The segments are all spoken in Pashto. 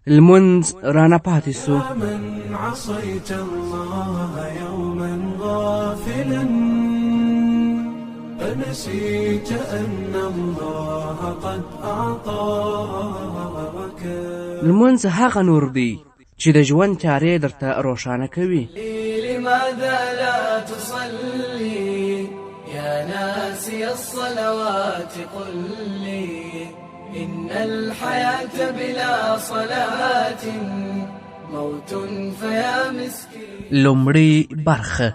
لمونځ رانه پاتې سو. من عصيت الله يوما غافلا فنسيت أن الله قد أعطاك. لمونځ هغه نور دی چې د ژوند چارې درته روښانه کوي. لماذا لا تصلي يا ناسي الصلوات قل لي إن الحياة بلا صلاة موت فيا مسكين. لومړی برخه.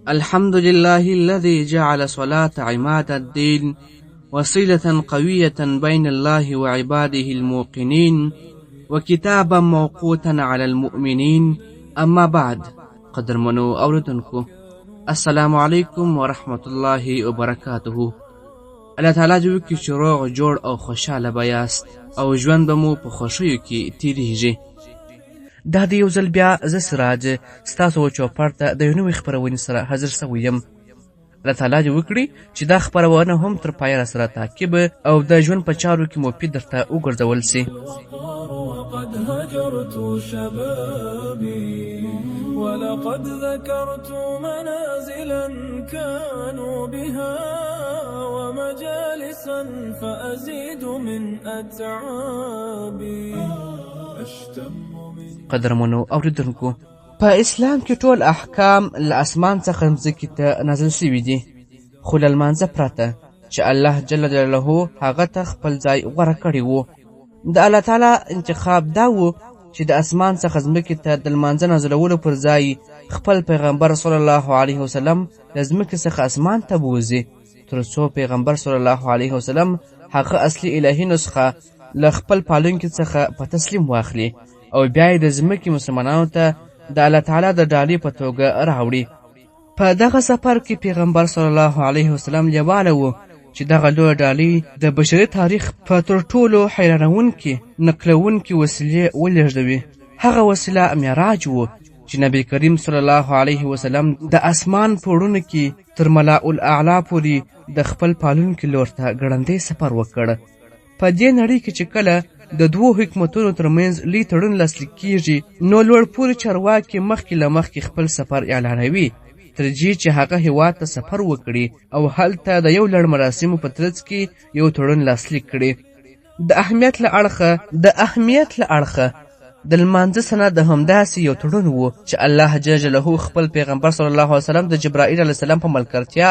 الحمد لله الذي جعل صلاة عماد الدين وصلة قوية بين الله وعباده الموقنين وكتابا موقوتا على المؤمنين. أما بعد. قدرمنو اوردونکو السلام علیکم ورحمت الله وبرکاته. الله تعالی جو کی شروع جوړ او خوشاله بیاست او ژوند به مو په خوشیو کې تیریږي. دا د یو ځل بیا زه سراج ستاسو چوپړ ته د یو نوې خپرونې سره حاضر سوی یم. الله تعالی دې وکړي چې دا خپرونه هم تر پایه راسره تعقیب او د ژوند په چارو کې مفید درته وګرځول سي. وقد هجرت شبابي ولقد ذكرت منازلا كانوا بها ومجالسا فأزيد من أتعابي أشتم. قدرمنو اوریدونکو په اسلام کې ټول احکام له اسمان څخه مځکې ته نازل شوي دي، خو له لمانځه پرته چې الله جل جلاله هغه ته خپل ځای غوره کړی و. د الله تعالی انتخاب دا و چې د اسمان څخه ځمکې ته د لمانځه نازلولو پر ځای خپل پیغمبر صلی الله علیه وسلم د ځمکې څخه اسمان ته بوځي، تر څو پیغمبر صلی الله علیه وسلم هغه اصلي الهي نسخه له خپل پالونکي څخه په تسلیم واخلي او بیا یې د ځمکې مسلمانانو ته د الله تعالی د ډالۍ په توګه راوړي. په دغه سفر کې پیغمبر صلی الله علیه وسلم لیواله و چې دغه لویه ډالۍ د بشري تاریخ په تر ټولو حیرانوونکې نقلوونکې وسیلې ولېږدوي. هغه وسیله معراج و چې نبی کریم صلی الله علیه وسلم د اسمان په وړونو کې تر ملاء الاعلی پورې د خپل پالونکي لور ته ګړندی سفر وکړ. په دې نړۍ کې چې کله د دوو حکومتونو ترمنځ لوی تړون لاسلیک کیږي نو لوړ پورې چارواکي مخکې له مخکې خپل سفر اعلانوي تر دې چې هغه هېواد ته سفر وکړي او هلته د یو لړ مراسمو په ترڅ کې یو تړون لاسلیک کړي. د اهمیت له اړخه د لمانځه سند همداسې یو تړون و چې الله جل جلاله خپل پیغمبر صلی الله علیه وسلم د جبرائیل علیه السلام په ملګرتیا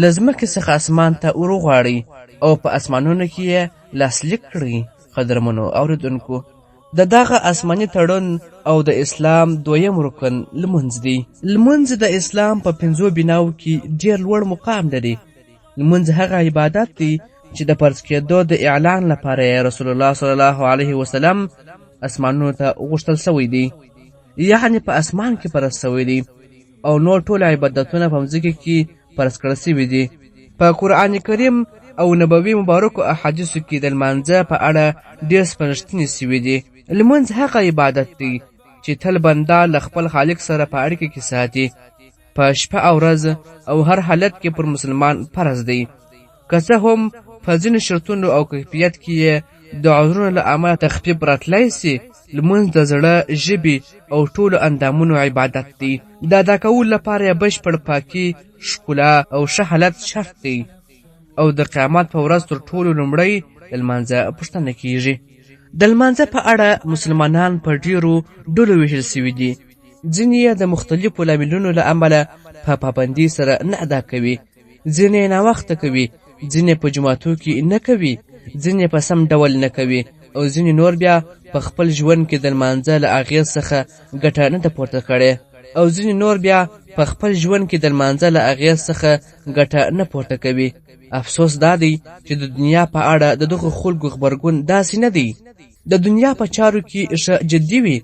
له ځمکې څخه اسمان ته وروغواړي او په اسمانونو کې یې لاسلیک کړي. قدرمنو اوریدونکو د دغه آسماني تړون او د اسلام دویم رکن لمونځ دی. لمونځ د اسلام په 5 بناو کې ډیر لوړ مقام لري. لمونځ هغه عبادت دی چې د فرض کېدو د اعلان لپاره رسول الله صلی الله علیه وسلم اسمانونو ته غوښتل سوی دی، یعنی په اسمان کې فرض سوی دی او نور ټول عبادتونه په مځکه کې فرض کړل سوي دي. په قرآن کریم او نبوي مبارکو احادیثو کې د لمانځه په اړه ډېر سپارښتنې سوي دي. لمونځ هغه عبادت دی چې تل بنده له خپل خالق سره په اړیکه کې ساتي، په شپه او ورځ او هر حالت کې پر مسلمان فرض دی. که څه هم په ځینو شرطونو او کیفیت کې د عذرونو له امله تخفیف راتلی سي، لمونځ د زړه، ژبې او ټولو اندامونو عبادت دی. د ادا کولو لپاره بشپړ پاکي، ښکلا او ښه حالت شرط دی او د قیامت په ورځ تر ټولو لومړی د لمانځه پوښتنه کیږي. د لمانځه په اړه مسلمانان په ډیرو ډلو ویشل سوي دي. ځینې یې د مختلفو لاملونو له امله په پابندۍ سره نه ادا کوي، ځینې یې ناوخته کوي، ځینې په جوماتو کې نه کوي، ځینې په سم ډول نه کوي او ځینې نور بیا په خپل ژوند کې د لمانځه له اغېز څخه ګټه نه ده پورته کړې او ځینې نور بیا په خپل ژوند کې د لمانځه له اغېز څخه ګټه نه پورته کوي. افسوس دا دی چې د دنیا په اړه د دغو خلکو غبرګون داسې نه دی. د دنیا په چارو کې ښه جدي وي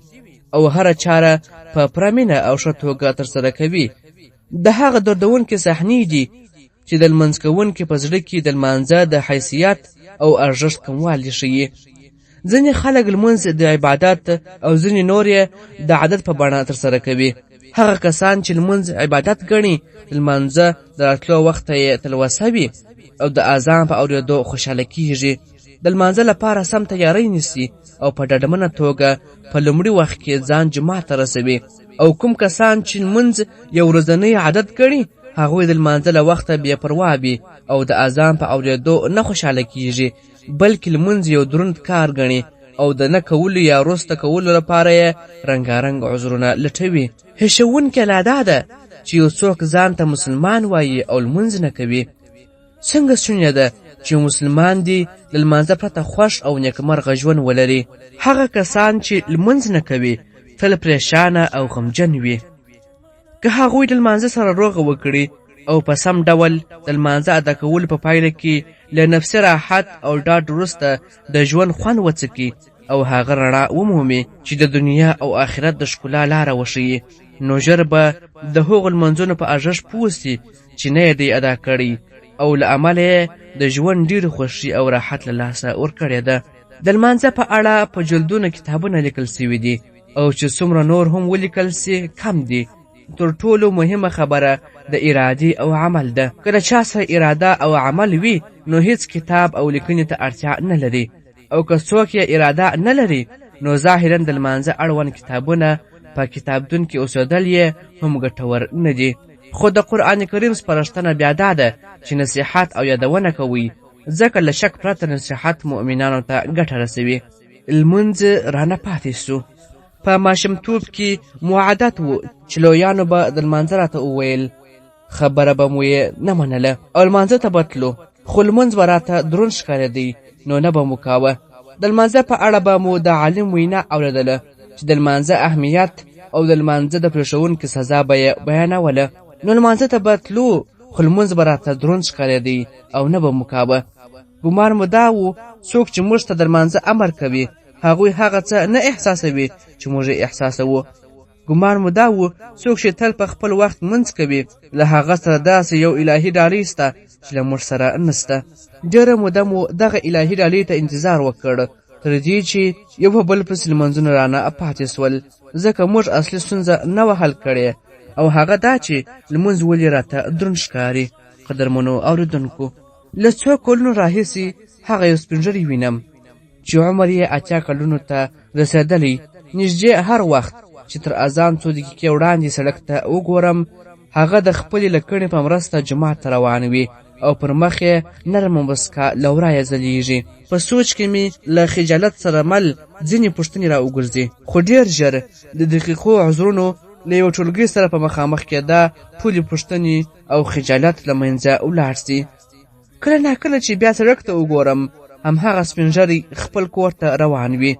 او هره چاره په پوره مینه او ښه توګه ترسره کوي. د هغه دردونکې صحنې دي چې د لمونځ کوونکي په زړه کې د لمانځه د حیثیت او ارزښت کموالی ښیي. ځینې خلک لمونځ د عبادت او ځینې نور یې د عادت په بڼه ترسره کوي. هغه کسان چې لمونځ عبادت ګڼي لمانځه د راتلو وخت ته یې تلوسه وي او د اذان په اورېدو خوشحاله کیږي د لمانځه لپاره سم تیاری نیسي او په ډاډمنه توګه په لومړي وخت کې ځان جماعت ته رسوي او کوم کسان چې لمونځ یو ورځنی عادت ګڼي هغوی د لمانځه له وخته بې پروا وي او د اذان په اورېدو نه خوشحاله کیږي بلکې لمونځ یو دروند کار ګڼي او د نه کولو یا وروسته کولو لپاره یې رنګارنګ عذرونه لټوي هیښوونکې لا دا ده چې یو څوک ځان ته مسلمان وایي او لمونځ نه کوي څنګه شونې ده چې مسلمان دی د لمانځه پرته خوښ او نیکمرغه ژوند ولري هغه کسان چې لمونځ نه کوي تل پریشانه او غمجن وي که هغوی د لمانځه سره روغه وکړي او په سم ډول د لمانځه ادا کولو په پایله کې له نفسي راحت او ډاډ وروسته د ژوند خوند وڅکي او هغه رڼا ومومي چې د دنیا او آخرت د ښکلا لاره وښیي نو ژر به د هغو لمانځونو په ارزښت پوه سي چې نه یې دی ادا کړی او له امله یې د ژوند ډېرې خوښي او راحت له لاسه ورکړې ده د لمانځه په اړه په جلدونه کتابونه لیکل سوي دي او چې څومره نور هم ولیکل سي کم دي تر ټولو مهمه خبره د ارادې او عمل ده کله چا سره اراده او عمل وي نو هیڅ کتاب او لیکنې ته اړتیا نه لري او که څوک یې اراده نه لري نو ظاهرا د لمانځه اړوند کتابونه په کتابتون کې اوسېدل یې هم ګټور نه دي خو د قرآن کریم سپارښتنه بیا دا ده چې نصیحت او یادونه کوي ځکه له شک پرته نصیحت مؤمنانو ته ګټه رسوي لمونځ رانه پاتې سو په ماشومتوب کې مو عادت و چې لویانو به د لمانځه راته وویل خبره به مو یې نه منله او لمانځه ته به تلو خو لمونځ به راته دروند ښکارېدی نو نه به مو کاوه د لمانځه په اړه به مو د عالم وینا اورېدله چې د لمانځه اهمیت او د لمانځه د پرېښوونکي سزا به یې بیانوله نو لمانځه ته به تلو خو لمونځ به راته دروند ښکارېدی او نه به مو کاوه ګمان مو دا و څوک چې موږ ته د لمانځه امر کوي هغوی هغه څه نه احساسوي چې موږ یې احساسوو ګمان مو دا و څوک چې تل په خپل وخت لمونځ کوي له هغه سره داسې یو الهي ډالۍ شته چې له موږ سره نشته ډېره موده مو دغه الهي ډالۍ ته انتظار وکړ تر دې چې یو په بل پسې لمونځونه رانه پاتې سول ځکه موږ اصلي ستونزه نه وه حل کړې او هغه دا چې لمونځ ولې راته دروند ښکاري قدرمنو اورېدونکو له څو کلونو راهیسې هغه یو سپین ږیری وینم چې عمر یې 80 کلونو ته رسېدلی نږدې هر وخت چې تر اذان څو دقیقې وړاندې سړک ته وګورم هغه د خپلې لکڼې په مرسته جومات ته روان وي او پر مخ یې نرمه مسکا له ورایه ځلیږي په سوچ کې مې له خجالت سره مل ځینې پوښتنې را وګرځي خو ډېر ژر د دقیقو عذرونو له یو ټولګي سره په مخامخ کېده ټولې پوښتنې او خجالت له منځه ولاړ سي کله ناکله چې بیا سړک ته وګورم همهغه سپین ږیری خپل کور ته روان وي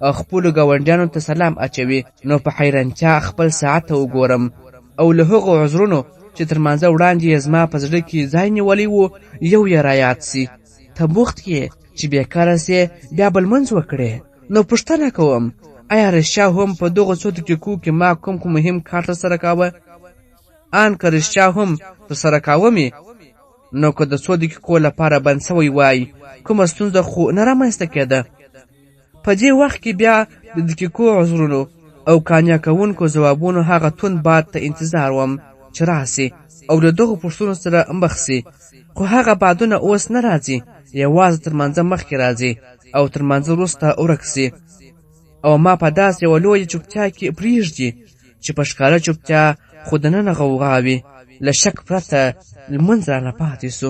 او خپلو ګاونډیانو ته سلام اچوي نو په حیرانتیا خپل ساعت ته وګورم او له هغو عذرونو چې تر مانځه وړاندې یې زما په زړه کې ځای نیولی و یو یې رایاد سي ته بوخت یې چې بېکاره سې بیا به لمونځ وکړې نو پوښتنه کوم آیا رښتیا هم په دغو څو دقیقو کې ما کوم مهم کار ترسره کاوه ان که رښتیا هم ترسره کاوه مې نو که د څو دقیقو لپاره بند سوی وای کومه ستونزه خو نه رامنځته کېده په دې وخت کې بیا د دقیقو عذرونو او قانع کوونکو ځوابونو هغه توند باد ته انتظار وم چې راسي او د دغو پوښتنو سره مخ سي خو هغه بادونه اوس نه راځي یوازې تر مانځه مخکې راځي او تر مانځه وروسته ورک سي او ما په داسې یوه لویه چوپتیا کې پرېږدي چې په ښکاره چوپتیا خو دننه غوغا وي له شک پرته لمونځ رانه پاتې سو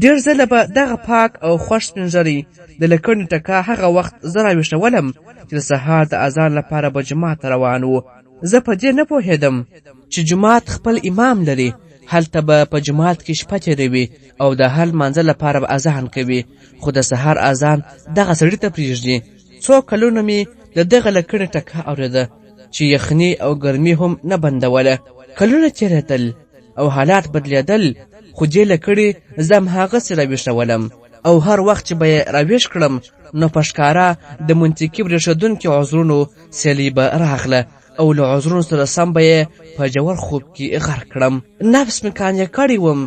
ډېر ځله به دغه پاک او خوښ سپین ږیری د لکڼې ټکا هغه وخت زه راویښولم چې د سهار د اذان لپاره به جومات ته روان و زه په دې نه پوهېدم چې جومات خپل امام لري هلته به په جومات کې شپه تېروي او د هر لمانځه لپاره به اذان کوي خو د سهار اذان دغه سړي ته پرېږدي څو کلونه مې د دغه لکڼې ټکا اورېده چې یخني او ګرمي هم نه بندوله کلونه تېرېدل او حالات بدلېدل خو دې لکړې زه همهغسې راویښولم او هر وخت چې به یې راویښ کړم نو په ښکاره د منطقي برېښېدونکي عذرونو سیلۍ به راغله او له عذرونو سره سم به یې په ژور خوب کې غرق کړم نفس مې قانع کړی وم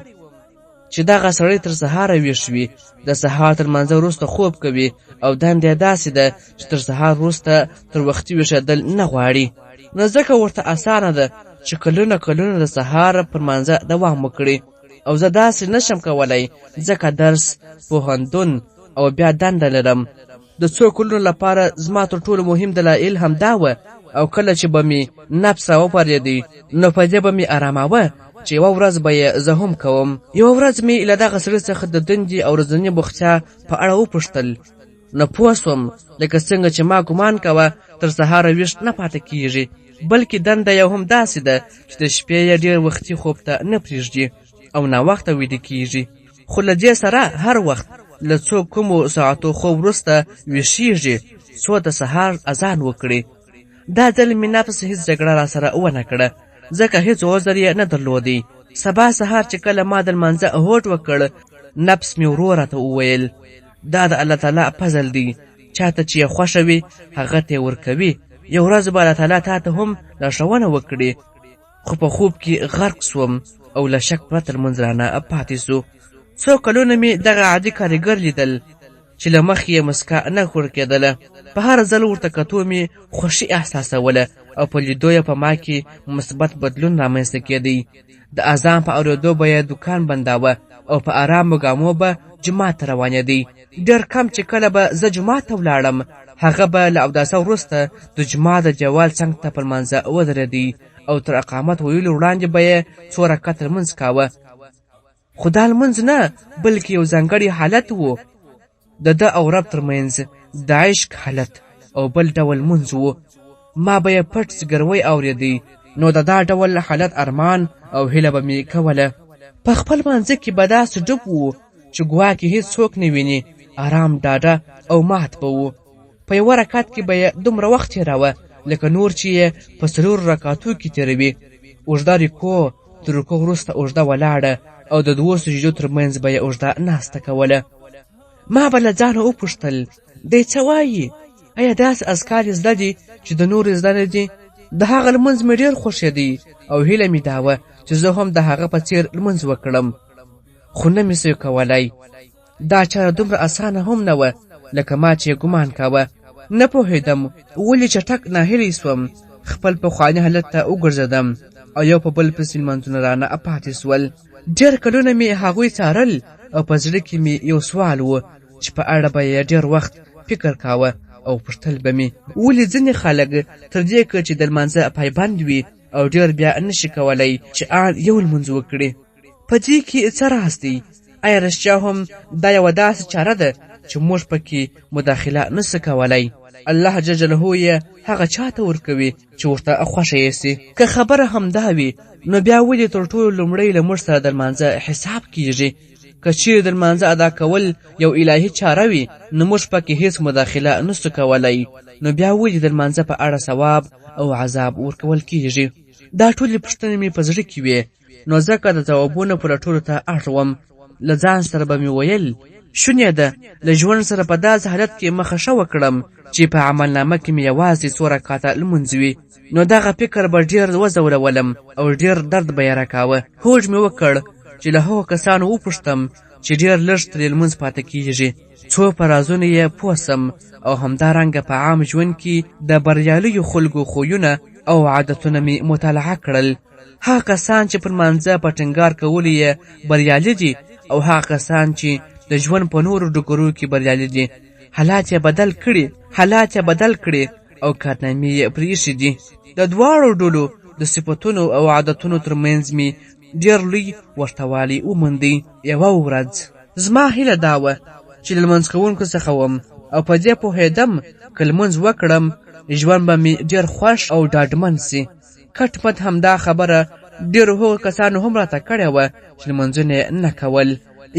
چې دغه سړی تر سهاره ویښ وي د سهار تر لمانځه وروسته خوب کوي او دنده یې داسې ده چې تر سهار وروسته تر وختي ویښېدل نه غواړي نو ځکه ورته اسانه ده چې کلونه د سهار پر مانځه دوام وکړي، او زه داسې نشم کولی ځکه درس، پوهنتون او بیا دنده لرم. د څو کلونو لپاره زما تر ټولو مهم دلایل همدا وه، او کله چې به مې نفس راوپارېدی نو په دې به مې اراماوه چې یوه ورځ به یې زه هم کوم. یوه ورځ مې له دغه سړي څخه د دندې او ورځنۍ بوختیا په اړه وپوښتل، نو پوه سوم لکه څنګه چې ما ګمان کوه تر سهاره ویښ نه پاته کیږي، بلکې دنده یو هم داسې ده چې د شپې یې ډېر وختي خوب ته نه پرېږدي او ناوخته ویده کیږي، خو له دې سره هر وخت له څو کومو ساعتو خوب وروسته ویښیږي څو د سهار اذان وکړي. دا ځل مې نفس هېڅ جګړه راسره ونه کړه، ځکه هېڅ عذر یې نه درلودی. سبا سهار چې کله ما د لمانځه هوډ وکړ، نفس مې ورو راته وویل دا د الله تعالی فضل دی، چاته چې یې خوښه وي هغه ته یې ورکوي. یو ورځ به الله تعالی تا ته هم لارښوونه وکړي. خو په خوب کې غرق سوم او له شک پرته لمونځ رانه پاتې سو. څو کلونه مې دغه عادي کارګر لیدل چې له مخې یې مسکا نه ښورکېدله. په هر ځل ورته کتو مې خوښي احساسوله او په لیدو یې په ما کې مثبت بدلون رامنځته کېدی. د اذان په اورېدو به یې دوکان بنداوه او په ارامو ګامو به جومات ته روانېدی. ډېر کم چې کله به زه جومات ته ولاړم، هغه به له اوداسه وروسته د جومات د دیوال څنګ ته پر لمانځه ودرېدی او تر اقامت ویلو وړاندې به یې څو رکعته لمونځ کاوه. خو دا لمونځ نه، بلکې یو ځانګړی حالت و، د ده او رب ترمنځ د عشق حالت او بل ډول لمونځ و. ما به یې پټ زګروی اورېدی، نو د دا ډول حالت ارمان او هیله به مې کوله. په خپل منځه کې به داسې ډوب و چې ګواکې هېڅ څوک نه ویني، ارام، ډاډه او مات به و. په یوه رکعت کې به یې دومره وخت تېراوه لکه نور چې یې په 4 رکعتو کې تېروي. اوږده رکوع، تر رکوع وروسته اوږده ولاړه او د 2 سجدو ترمنځ به یې اوږده ناسته کوله. ما به له ځانه وپوښتل دی څه وایي؟ ایا داسې اذکار یې زده دي چې د نورو زده نه دي؟ د هغه لمونځ مې ډېر خوښېدی او هیله مې دا وه چې زه هم د هغه په څېر لمونځ وکړم، خو نه مې سوی کولی. دا چاره دومره اسانه هم نه وه لکه ما چې ګمان کاوه. نه پوهېدم ولې چټک ناهیلی سوم. خپل پخواني حالت ته وګرځېدم او یو په بل پسې لمونځونه رانه پاتې سول. ډېر کلونه مې هغوی څارل او په زړه کې مې یو سوال و چې په اړه به یې ډېر وخت فکر کاوه او پوښتل به مې ولې ځینې خلک تر دې که چې د لمانځه پایبند وي او ډېر بیا نشي کولی چې آن یو لمونځ وکړي. په دې کې څه راز دی؟ آیا رښتیا هم دا یوه داسې چاره ده چې موږ پکې مداخله نسو کولی؟ الله جل جلاله یې هغه چاته ورکوي چې ورته خوښه یې سي. که خبره همدا وي نو بیا ولې تر ټولو لومړی له موږ سره د لمانځه حساب کیږي؟ که چیرې د لمانځه ادا کول یو الهي چاره وي نو موږ پکې هیڅ مداخله نسو کولی، نو بیا ولې د لمانځه په اړه ثواب او عذاب ورکول کیږي؟ دا ټولې پوښتنې مې په زړه کې وې، نو ځکه د ځوابونو په لټولو ته اړ وم. له ځان سره به مې ویل شونې ده له ژوند سره په داسې حالت کې مخه ښه وکړم چې په عملنامه کې مې یوازې 2 رکعته لمونځ وي، نو دغه فکر به ډېر وځورولم او ډېر درد به یې راکاوه. هوډ مې وکړ چې له هغو کسانو وپوښتم چې ډېر لږ ترې لمونځ پاته کیږي، څو په رازونو یې پوه سم او همدارنګه په عام ژوند کې د بریالیو خلکو خویونه او عادتونه مې مطالعه کړل. هغه کسان چې پر لمانځه په ټینګار کولو یې بریالي دي او هغه کسان چې د ژوند په نورو ډګرو کې بریالي دي، حالات یې بدل کړي او کارنامې یې پرېښي دي. د دواړو ډلو د صفتونو او عادتونو ترمنځ مې ډېر لوی ورتهوالی وموندی. یوه ورځ زما هیله دا وه چې له لمونځ کوونکو څخه وم او په دې پوهېدم که لمونځ وکړم ژوند به مې ډېر خوښ او ډاډمن سي. کټ مټ همدا خبره ډېرو هغو کسانو هم راته کړې وه چې لمونځونه یې نه کول.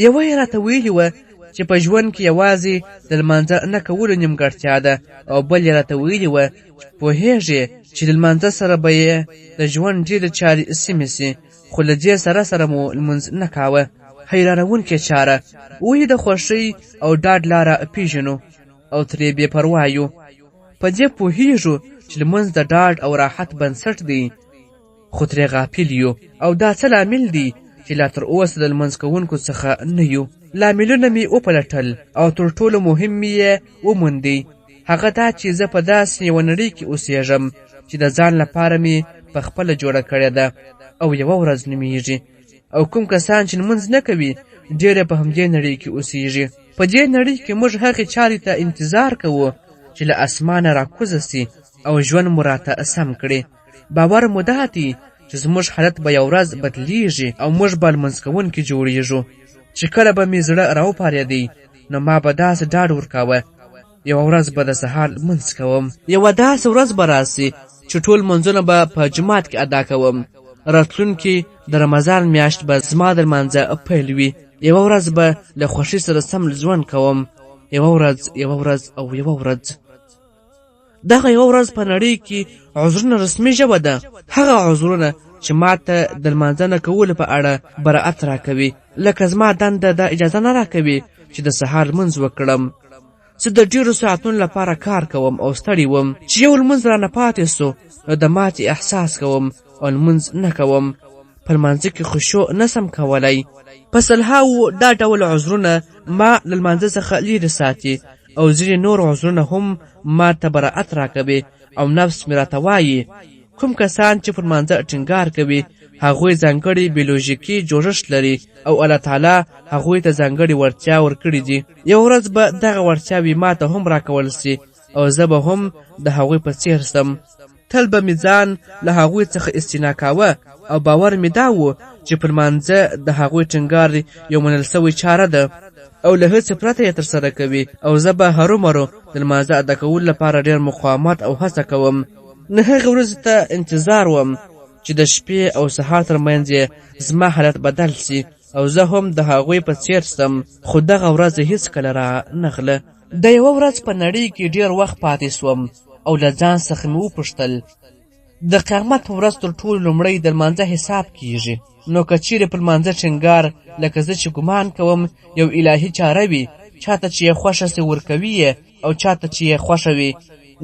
یوه یې راته ویلي وه چې په ژوند کې یوازې د لمانځه نه کولو نیمګړتیا ده، او بل یې راته ویلي وه چې پوهېږې چې د لمانځه سره به یې د ژوند ډېرې چارې سمې سي، خو له دې سره مو لمونځ نه کاوه. حیرانوونکې چاره، ولې د خوښۍ او ډاډ لاره پېژنو او ترې بې پروا یو؟ په دې پوهېږو چې لمونځ د ډاډ او راحت بنسټ دی، خو ترې غافل یو. او دا څه لامل دی چې لا تر اوسه د لمونځ کوونکو څخه نه یو؟ لاملونه مې وپلټل او تر ټولو مهم مې یې وموندی. هغه دا چې زه په داسې یوه نړۍ کې اوسېږم چې د ځان لپاره مې په خپله جوړه کړې ده او یوه ورځ نومیږي. او کوم کسان چې لمونځ نه کوي ډېر په همدې نړۍ کې اوسیږي. په دې نړۍ کې موږ هغې چارې ته انتظار کوو چې له اسمانه راکوزه سي او ژوند مو راته سم کړي. باور مو دا دی چې زموږ حالت به یو ورځ بدلیږي او موږ به لمونځ کوونکي جوړیږو. چې کله به مې زړه راوپارېدی نو ما به داسې ډاډ ورکاوه یوه ورځ به د سهار لمونځ کوم. یوه داسې ورځ به راسي چې ټول لمونځونه به په جومات کې ادا کوم. راتلونکي د رمضان میاشت به زما د لمانځه پیل وي. یوه ورځ به له خوښۍ سره سم ژوند کوم. یوه ورځ او یوه ورځ. دغه یوه ورځ په نړۍ کې عذرونه رسمي ژبه ده. هغه عذرونه چې ما ته د لمانځه نه کولو په اړه براعت راکوي. لکه زما دنده دا اجازه نه راکوي چې د سهار لمونځ وکړم. زه د ډېرو ساعتونو لپاره کار کوم او ستړی وم. چې یو لمونځ رانه پاتې سو نو د ماتې احساس کوم او لمونځ نه کوم. په لمانځه کې خشوع نسم کولی. په سلهاوو دا ډول عذرونه ما له لمانځه څخه لیرې ساتي او ځینې نور عذرونه هم ما ته براعت راکوي او نفس مې راته وایي کوم کسان چې پر لمانځه ټینګار کوي هغوی ځانګړی بیولوژیکي جوړښت لري او الله تعالی هغوی ته ځانګړې وړتیا ورکړي دي. یو ورځ به دغه وړتیاوې ما ته هم راکول سي او زه به هم د هغوی په څیر سم. تل به مې ځان له هغوی څخه استثنا کاوه او باور مې دا و چې پر لمانځه د هغوی ټینګار یو منل سوې چاره ده او له هڅې پرته یې ترسره کوي. او زه به هرومرو د لمانځه ادا کولو لپاره ډېر مقاومت او هڅه کوم. نه هغې ورځې ته انتظار وم چې د شپې او سهار ترمنځ یې زما حالت بدل سي او زه هم د هغوی په څیر سم. خو دغه ورځ هېڅکله را نغله. د یوه ورځ په نړۍ کې ډېر وخت پاتې سوم او له ځان څخه مې وپوښتل د قیامت په ورځ تر ټولو لومړی د لمانځه حساب کیږي. نو که چیرې په لمانځه ټینګار لکه زه چې ګمان کوم یو الهي چاره وي، چاته چې یې خوښه سي ورکوي یې او چاته چې یې خوښه وي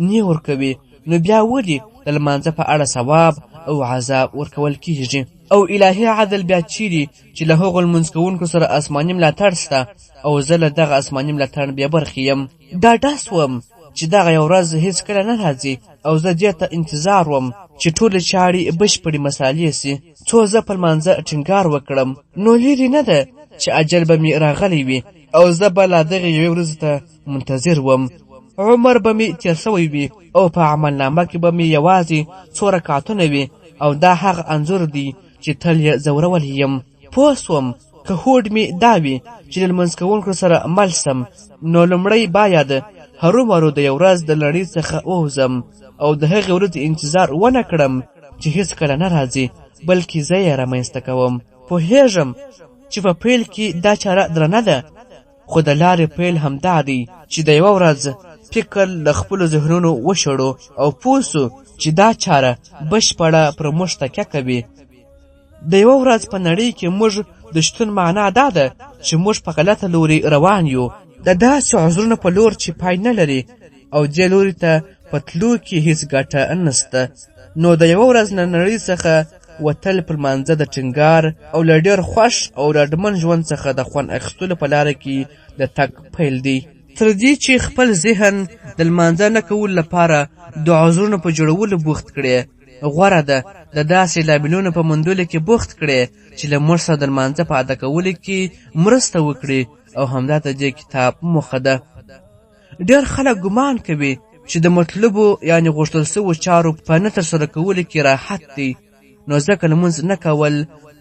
نه ورکوي، نو بیا ولې د لمانځه په اړه ثواب او عذاب ورکول کیږي؟ او الهي عدل بیا چیرې چې له هغو لمونځ کوونکو سره آسماني ملاتړ سته او زه له دغه آسماني ملاتړ بې برخې یم. ډاډه سوم چې دغه یو ورځ هېڅکله نه راځي او زه دې ته انتظار وم چې ټولې چارې بشپړې مسالې سي څو زه په لمانځه ټینګار وکړم. نو لیرې نه ده چې اجل به مې راغلی وي او زه به لا دغې یوې ورځې ته منتظر وم. عمر به مې تېر سوی وي او په عملنامه کې به مې یوازې څو رکعتونه وي او دا هغه انځور دی چې تل یې ځورولی یم. پوه سوم که هوډ مې دا وي چې د لمونځ کوونکو سره مل سم، نو لومړی باید هرومرو د یو ورځ د لړۍ څخه ووځم او د هغې ورځې انتظار ونه کړم چې هېڅکله نه راځي بلکې زه یې رامنځته کوم. پوهېږم چې په پیل کې دا چاره درنه ده، خو د لارې پیل همدا دی چې د یوه ورځ فکر له خپلو ذهنونو وشړو او پوه سو چې دا چاره بشپړه پر موږ تکیه کوي. د یوه ورځ په نړۍ کې موږ د شتون معنا دا ده چې موږ په غلطه لوري روان یو، د داسې عذرونو په لور چې پای نه لري او دې لوري ته په تلو کې هېڅ ګټه نسته. نو د یوه ورځ نه نړۍ څخه وتل په لمانځه د ټینګار او له ډېر خوښ او ډاډمن ژوند څخه د خوند اخیستلو په لاره کې د تګ پیل دی. تر دې چې خپل ذهن د لمانځه نه کولو لپاره د عذرونو په جوړولو بوخت کړې، غوره ده د داسې لاملونو په موندلو کې بوخت کړې چې له موږ سره د لمانځه په ادا کولو کې مرسته وکړي او همدا د دې کتاب موخه ده. ډېر خلک ګمان کوي چې د مطلوبو یعنې غوښتل سوو چارو په نه ترسره کولو کې راحت دی، نو ځکه لمونځ نه کول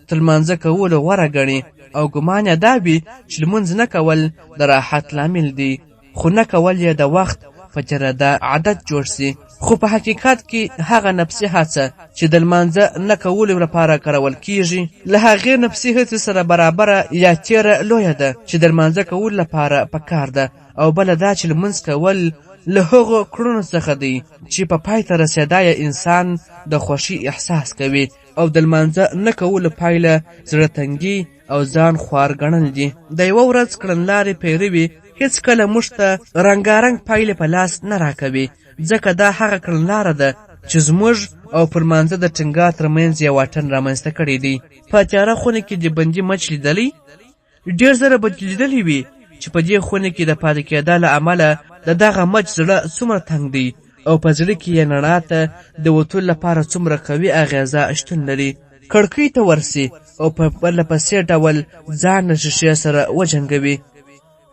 تر لمانځه کولو غوره ګڼي او ګمان یې دا وي چې لمونځ نه کول د راحت لامل دی، خو نه کول یې د وخت په تېرېدا عادت جوړ سي. خو په حقیقت کې هغه نفسي هڅه چې د لمانځه نه کولو لپاره کارول کیږي له هغې نفسي هڅې سره برابره یا تېره لویه ده چې د لمانځه کولو لپاره پکار ده. او بله دا چې لمونځ کول له هغو کړنو څخه دی چې په پای ته رسېدا یې انسان د خوښۍ احساس کوي او د لمانځه نه کولو پایله زړه تنګي او ځان خوار ګڼل دي. د یوه ورځ کړنلارې پیروي هېڅکله موږ ته رنګارنګ پایلې په لاس نه راکوي، ځکه دا هغه کړنلاره ده چې زموږ او پر لمانځه د ټینګار ترمنځ یو واټن رامنځته کړی دی. په تیاره خونه کې د بندي مچ لیدلی؟ ډېر زره به لیدلی وي چې په دې خونه کې د پاتې کېدا له امله د دغه مچ زړه څومره تنګ دی او په زړه کې یې رڼا ته د وتلو لپاره څومره قوي اغیزه شتون لري. کړکۍ ته ورسي او په پرله پسې ډول ځان له شیشې سره وجنګوي.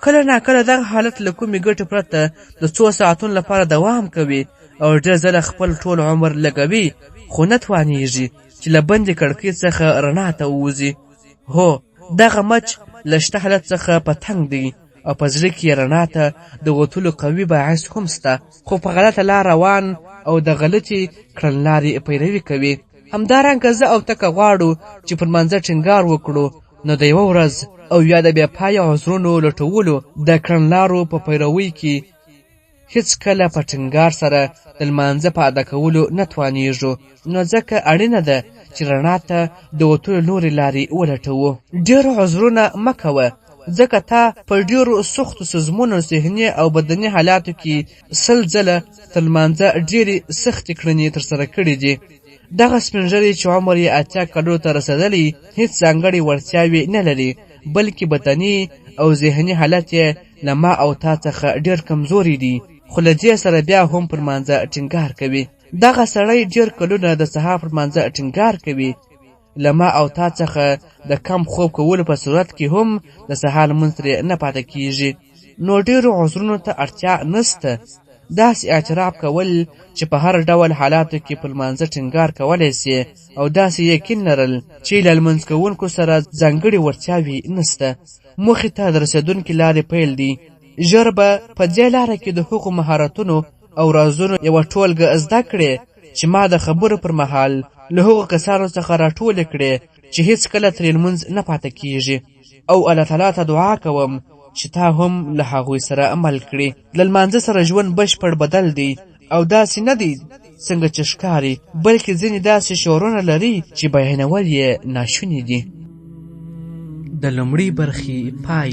کله ناکله دغه حالت له کومې ګټې پرته د څو ساعتونو لپاره دوام کوي او ډېر ځله خپل ټول عمر لګوي، خو نه توانیږي چې له بندې کړکۍ څخه رڼا ته ووځي. هو، دغه مچ له شته حالت څخه په تنګ دی او په زړه کې یې رڼا ته د وتلو قوي باعث هم شته، خو په غلطه لار روان او د غلطې کړنلارې پیروي کوي. همدارنګه زه او ته که غواړو چې پر منځه ټینګار وکړو، نو د یوه ورځ او یا د بې پایه عذرونو لټولو د کړنلارو په پیروۍ کې هیڅ کله په ټینګار سره د لمانځه په ادا کولو نه توانیږو. نو ځکه اړینه ده چې رڼا ته د وتلو نورې لارې ولټوو. ډېر عذرونه مه کوه، ځکه تا په ډېرو سختو سزمونو ذهني او بدني حالاتو کې 100 ځله تر لمانځه ډېرې سختې کړنې ترسره کړي دي. دغه سپین ږیری چې عمر یې 80 کلونو ته رسېدلی هیڅ ځانګړې وړتیاوې نه لري، بلکې بدني او ذهني حالت یې له ما او تا څخه ډېر کمزوري دي، خو له دې سره بیا هم پر مانځه ټینګار کوي. دغه سړی ډېر کلونه د سهار پر مانځه ټینګار کوي، له ما او تا څخه د کم خوب کولو په صورت کې هم د سهار لمونځ ترې نه پاتې کیږي. نو ډېرو عذرونو ته اړتیا نشته. داسې اعتراف کول چې په هر ډول حالاتو کې په لمانځه ټینګار کولی سي او داسې یقین لرل چې له لمونځ کوونکو سره ځانګړې وړتیاوې نشته موخې ته د رسېدونکي لارې پیل دي. ژر به په دې لاره کې د هغو مهارتونو او رازونو یوه ټولګه زده کړې چې ما د خبرو پر مهال له هغو کسانو څخه راټولې کړې چې هیڅ کله ترې لمونځ نه پاتې کیږي، او الله تعالی ته دعا کوم چې تا هم له هغوی سره عمل کړي. له لمانځه سره ژوند بشپړ بدل دی او داسې نه دی څنګه چې ښکاري، بلکې ځینې داسې شعورونه لري چې بیانول یې ناشوني دي. د لومړۍ برخې پای.